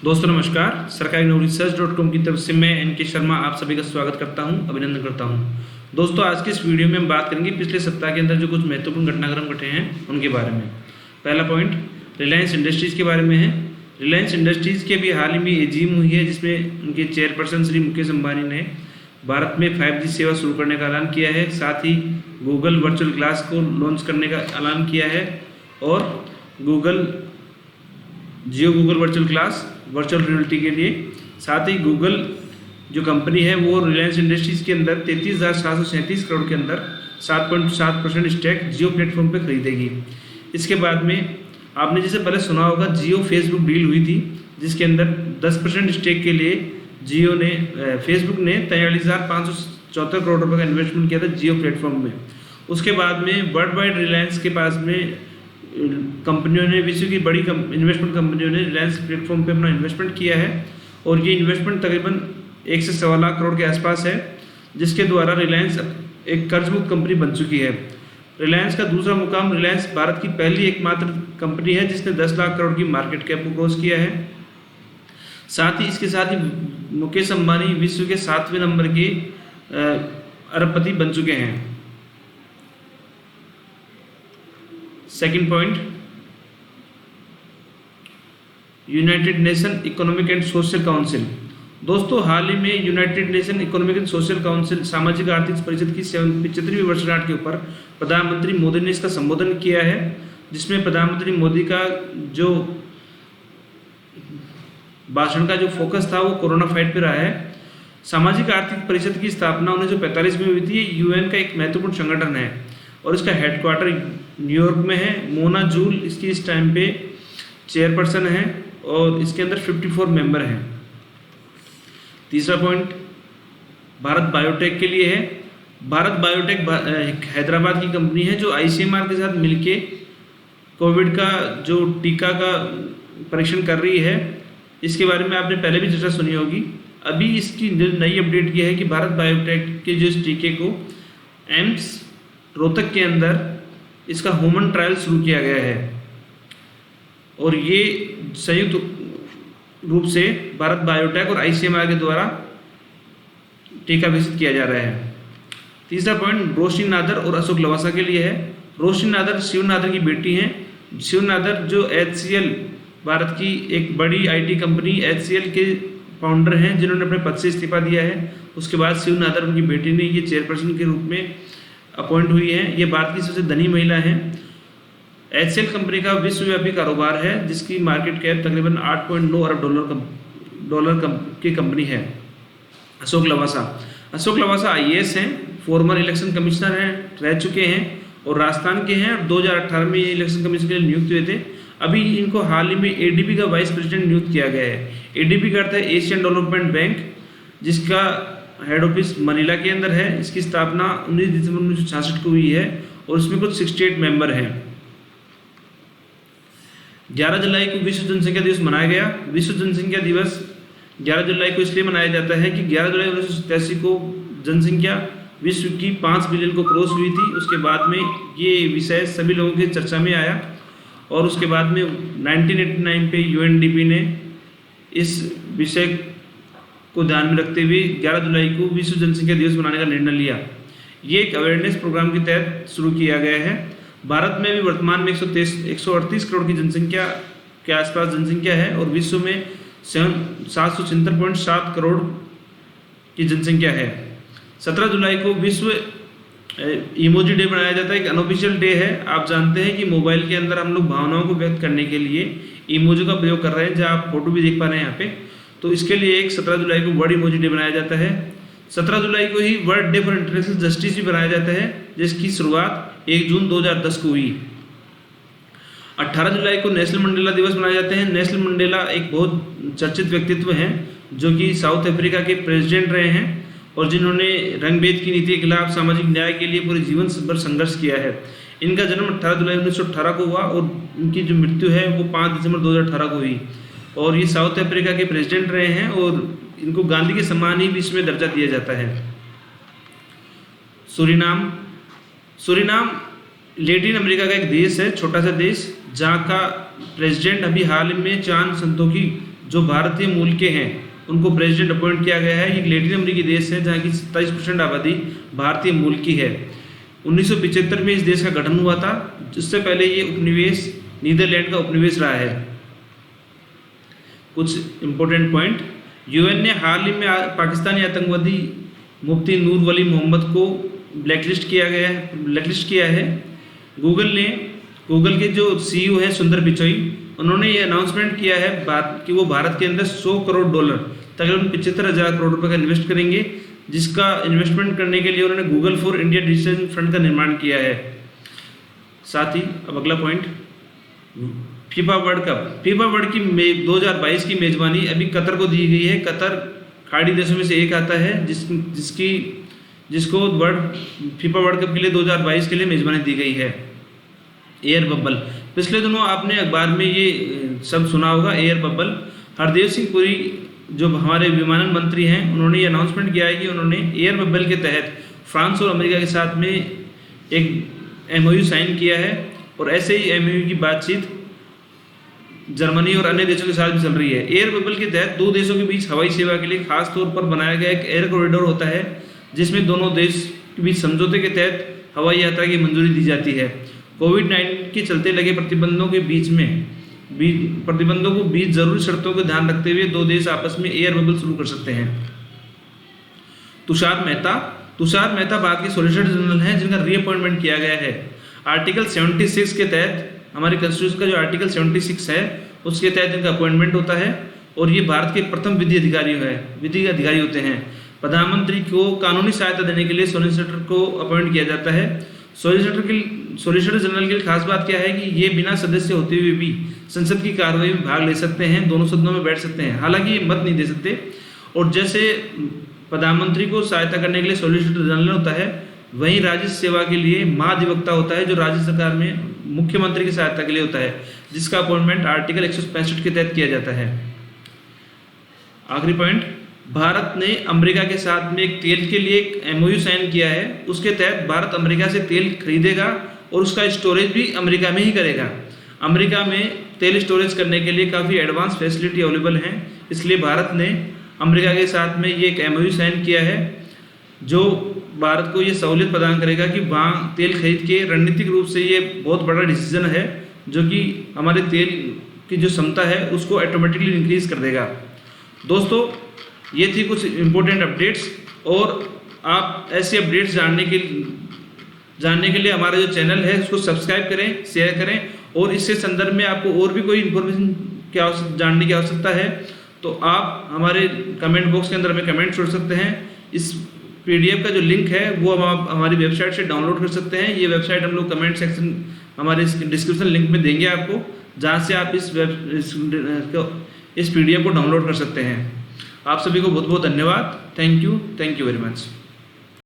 दोस्तों नमस्कार। सरकारी नौकरी सर्च.com की तरफ से मैं एनके शर्मा आप सभी का स्वागत करता हूं, अभिनंदन करता हूं। दोस्तों आज की इस वीडियो में हम बात करेंगे पिछले सप्ताह के अंदर जो कुछ महत्वपूर्ण घटनाक्रम घटे हैं उनके बारे में। पहला पॉइंट रिलायंस इंडस्ट्रीज़ के बारे में है। रिलायंस इंडस्ट्रीज़ की अभी हाल ही में एजीएम हुई है, जिसमें उनके चेयरपर्सन श्री मुकेश अंबानी ने भारत में 5G सेवा शुरू करने का ऐलान किया है। साथ ही गूगल वर्चुअल ग्लास को लॉन्च करने का ऐलान किया है और Jio Google virtual class virtual reality के लिए। साथ ही गूगल जो कंपनी है वो रिलायंस इंडस्ट्रीज़ के अंदर 33,737 करोड़ के अंदर 7.7% स्टैक जियो प्लेटफॉर्म पे खरीदेगी। इसके बाद में आपने जैसे पहले सुना होगा जियो फेसबुक डील हुई थी, जिसके अंदर 10% स्टेक के लिए फेसबुक ने 43,574 करोड़ रुपये का इन्वेस्टमेंट किया था जियो प्लेटफॉर्म में। उसके बाद में वर्ल्ड वाइड रिलायंस के पास में कंपनियों ने, विश्व की बड़ी इन्वेस्टमेंट कंपनियों ने रिलायंस प्लेटफॉर्म पे अपना इन्वेस्टमेंट किया है और ये इन्वेस्टमेंट तकरीबन 1 से 1.25 लाख करोड़ के आसपास है, जिसके द्वारा रिलायंस एक कर्ज मुक्त कंपनी बन चुकी है। रिलायंस का दूसरा मुकाम, रिलायंस भारत की पहली एकमात्र कंपनी है जिसने 10 लाख करोड़ की मार्केट कैप को क्रॉस किया है। साथ ही इसके साथ ही मुकेश अंबानी विश्व के 7वें नंबर के अरबपति बन चुके हैं। Second point, United nation economic and social council. दोस्तों हाल ही में United nation economic and social council सामाजिक आर्थिक परिषद की 75वीं वर्षगांठ के ऊपर प्रधानमंत्री मोदी ने इसका संबोधन किया है, जिसमें प्रधानमंत्री मोदी का जो भाषण का जो फोकस था वो कोरोना फाइट पे रहा है। सामाजिक आर्थिक परिषद की स्थापना 1945 में हुई थी। यूएन का एक महत्वपूर्ण संगठन है और इसका हेडक्वार्टर न्यूयॉर्क में है। मोना जूल इसकी इस टाइम पे चेयरपर्सन है और इसके अंदर 54 मेंबर हैं। तीसरा पॉइंट भारत बायोटेक के लिए है। भारत बायोटेक हैदराबाद की कंपनी है जो आईसीएमआर के साथ मिलके कोविड का जो टीका का परीक्षण कर रही है। इसके बारे में आपने पहले भी चर्चा सुनी होगी। अभी इसकी नई अपडेट ये है कि भारत बायोटेक के जो इस टीके को एम्स रोहतक के अंदर इसका ह्यूमन ट्रायल शुरू किया गया है और ये संयुक्त रूप से भारत बायोटेक और आईसीएमआर के द्वारा टीका विकसित किया जा रहा है। तीसरा पॉइंट रोशनी नादर और अशोक लवासा के लिए है। रोशनी नादर शिव नादर की बेटी हैं। शिव नादर जो HCL भारत की एक बड़ी IT कंपनी HCL के फाउंडर हैं, जिन्होंने अपने पद से इस्तीफा दिया है। उसके बाद शिव नादर उनकी बेटी ने ये चेयरपर्सन के रूप में अपॉइंट हुई है। ये भारत की सबसे धनी महिला है। HCL कंपनी का विश्वव्यापी कारोबार है, जिसकी मार्केट कैप तकरीबन 8.9 अरब डॉलर की कंपनी है। अशोक लवासा IAS हैं, फॉर्मर इलेक्शन कमिश्नर हैं, रह चुके हैं और राजस्थान के हैं। 2018 में ये इलेक्शन कमीशन के लिए नियुक्त हुए थे। अभी इनको हाल ही में ADB का वाइस प्रेसिडेंट नियुक्त किया गया है। ADB का अर्थ है एशियन डेवलपमेंट बैंक, जिसका हेड ऑफिस मनीला के अंदर है। इसकी स्थापना 19 दिसंबर 1966 को हुई है और इसमें कुछ 68 मेंबर हैं। 11 जुलाई को विश्व जनसंख्या दिवस मनाया गया। विश्व जनसंख्या दिवस 11 जुलाई को इसलिए मनाया जाता है कि 11 जुलाई 1987 को जनसंख्या विश्व की 5 बिलियन को क्रॉस हुई थी। उसके बाद में ये विषय सभी लोगों की चर्चा में आया और उसके बाद में 1989 पे UNDP ने इस विषय को ध्यान में रखते हुए 11 जुलाई को विश्व जनसंख्या दिवस मनाने का निर्णय लिया। ये एक अवेयरनेस प्रोग्राम के तहत शुरू किया गया है। भारत में भी वर्तमान में 138 करोड़ की जनसंख्या के आसपास जनसंख्या है और विश्व में 776.7 करोड़ की जनसंख्या है। 17 जुलाई को विश्व इमोजी डे मनाया जाता है। एक अनऑफिशियल डे है। आप जानते हैं कि मोबाइल के अंदर हम लोग भावनाओं को व्यक्त करने के लिए इमोजी का प्रयोग कर रहे हैं, जहाँ आप फोटो भी देख पा रहे हैं यहाँ पे। तो इसके लिए एक 17 जुलाई को वर्ल्ड इमोजी डे मनाया जाता है। 17 जुलाई को ही world day for international justice भी मनाया जाता है, जिसकी शुरुआत 1 जून 2010 को हुई। 18 जुलाई को नेशनल मंडेला दिवस मनाए जाते हैं। नेशनल मंडेला एक बहुत चर्चित व्यक्तित्व हैं, जो कि साउथ अफ्रीका के प्रेसिडेंट रहे हैं और जिन्होंने रंगभेद की नीति के खिलाफ सामाजिक न्याय के लिए पूरे जीवन भर संघर्ष किया है। इनका जन्म 18 जुलाई 1918 को हुआ और इनकी जो मृत्यु है वो 5 दिसंबर 2018 को हुई और ये साउथ अफ्रीका के प्रेसिडेंट रहे हैं और इनको गांधी के समान ही विश्व में दर्जा दिया जाता है। सूरीनाम लैटिन अमेरिका का एक देश है, छोटा सा देश, जहाँ का प्रेसिडेंट अभी हाल में चांद संतोखी जो भारतीय मूल के हैं उनको प्रेसिडेंट अपॉइंट किया गया है। ये एक लैटिन अमेरिकी देश है जहाँ की 27% आबादी भारतीय मूल की है। 1975 में इस देश का गठन हुआ था, जिससे पहले ये उपनिवेश नीदरलैंड का उपनिवेश रहा है। कुछ इंपॉर्टेंट पॉइंट, यूएन ने हाल ही में पाकिस्तानी आतंकवादी मुफ्ती नूर वली मोहम्मद को ब्लैकलिस्ट किया है। गूगल के जो सीईओ है सुंदर पिचोई, उन्होंने ये अनाउंसमेंट किया है कि वो भारत के अंदर $100 करोड़ तकरीबन 75,000 करोड़ रुपये का इन्वेस्ट करेंगे, जिसका इन्वेस्टमेंट करने के लिए उन्होंने Google for India digital fund का निर्माण किया है। साथ ही अब अगला point, FIFA world cup. FIFA world की 2022 की मेजबानी अभी कतर को दी गई है। कतर खाड़ी देशों में से एक आता है जिसको फीफा वर्ल्ड कप के लिए 2022 के लिए मेजबानी दी गई है। एयर बबल, पिछले दिनों आपने अखबार में ये शब्द सुना होगा, एयर बबल। हरदेव सिंह पुरी जो हमारे विमानन मंत्री हैं, उन्होंने ये अनाउंसमेंट किया है कि उन्होंने एयर बबल के तहत फ्रांस और अमेरिका के साथ में एक MOU साइन किया है, और ऐसे ही MOU की बातचीत जर्मनी और अन्य देशों के साथ भी चल रही है। एयर बबल के तहत दो देशों के बीच हवाई सेवा के लिए खास तौर पर बनाया गया एक एयर कॉरिडोर होता है, जिसमें दोनों देश के बीच समझौते के तहत हवाई यात्रा की मंजूरी दी जाती है। कोविड-19 के चलते लगे प्रतिबंधों को बीच जरूरी शर्तों को ध्यान रखते हुए दो देश आपस में एयर बबल शुरू कर सकते हैं। तुषार मेहता भारत के सॉलिसिटर जनरल हैं, जिनका रीअपॉइंटमेंट किया गया है। आर्टिकल 76 के तहत, हमारे कॉन्स्टिट्यूशन का जो आर्टिकल 76 है उसके तहत इनका अपॉइंटमेंट होता है, और ये भारत के प्रथम विधि अधिकारी होते हैं। प्रधानमंत्री को कानूनी सहायता देने के लिए सॉलिसिटर को अपॉइंट किया जाता है। सॉलिसिटर जनरल की खास बात क्या है कि ये बिना सदस्य होते हुए भी संसद की कार्रवाई में भाग ले सकते हैं, दोनों सदनों में बैठ सकते हैं, हालांकि ये मत नहीं दे सकते। और जैसे प्रधानमंत्री को सहायता करने के लिए सॉलिसिटर जनरल होता है, वहीं राजस्व सेवा के लिए महाधिवक्ता होता है, जो राज्य सरकार में मुख्यमंत्री की सहायता के लिए होता है, जिसका अपॉइंटमेंट आर्टिकल 165 के तहत किया जाता है। आखिरी पॉइंट, भारत ने अमेरिका के साथ में एक तेल के लिए एक MOU साइन किया है। उसके तहत भारत अमेरिका से तेल खरीदेगा और उसका स्टोरेज भी अमेरिका में ही करेगा। अमेरिका में तेल स्टोरेज करने के लिए काफ़ी एडवांस फैसिलिटी अवेलेबल हैं, इसलिए भारत ने अमेरिका के साथ में ये एक MOU साइन किया है, जो भारत को ये सहूलियत प्रदान करेगा कि वहाँ तेल खरीद के रणनीतिक रूप से ये बहुत बड़ा डिसीजन है, जो कि हमारे तेल की जो क्षमता है उसको ऑटोमेटिकली इंक्रीज कर देगा। दोस्तों, ये थी कुछ इम्पोर्टेंट अपडेट्स, और आप ऐसे अपडेट्स जानने के लिए हमारा जो चैनल है उसको सब्सक्राइब करें, शेयर करें, और इससे संदर्भ में आपको और भी कोई इन्फॉर्मेशन जानने की आवश्यकता है तो आप हमारे कमेंट बॉक्स के अंदर हमें कमेंट छोड़ सकते हैं। इस PDF का जो लिंक है वो आप हमारी वेबसाइट से डाउनलोड कर सकते हैं। ये वेबसाइट हम लोग कमेंट सेक्शन हमारे डिस्क्रिप्शन लिंक में देंगे आपको, जहाँ से आप इस PDF को डाउनलोड कर सकते हैं। आप सभी को बहुत बहुत धन्यवाद। Thank you very much.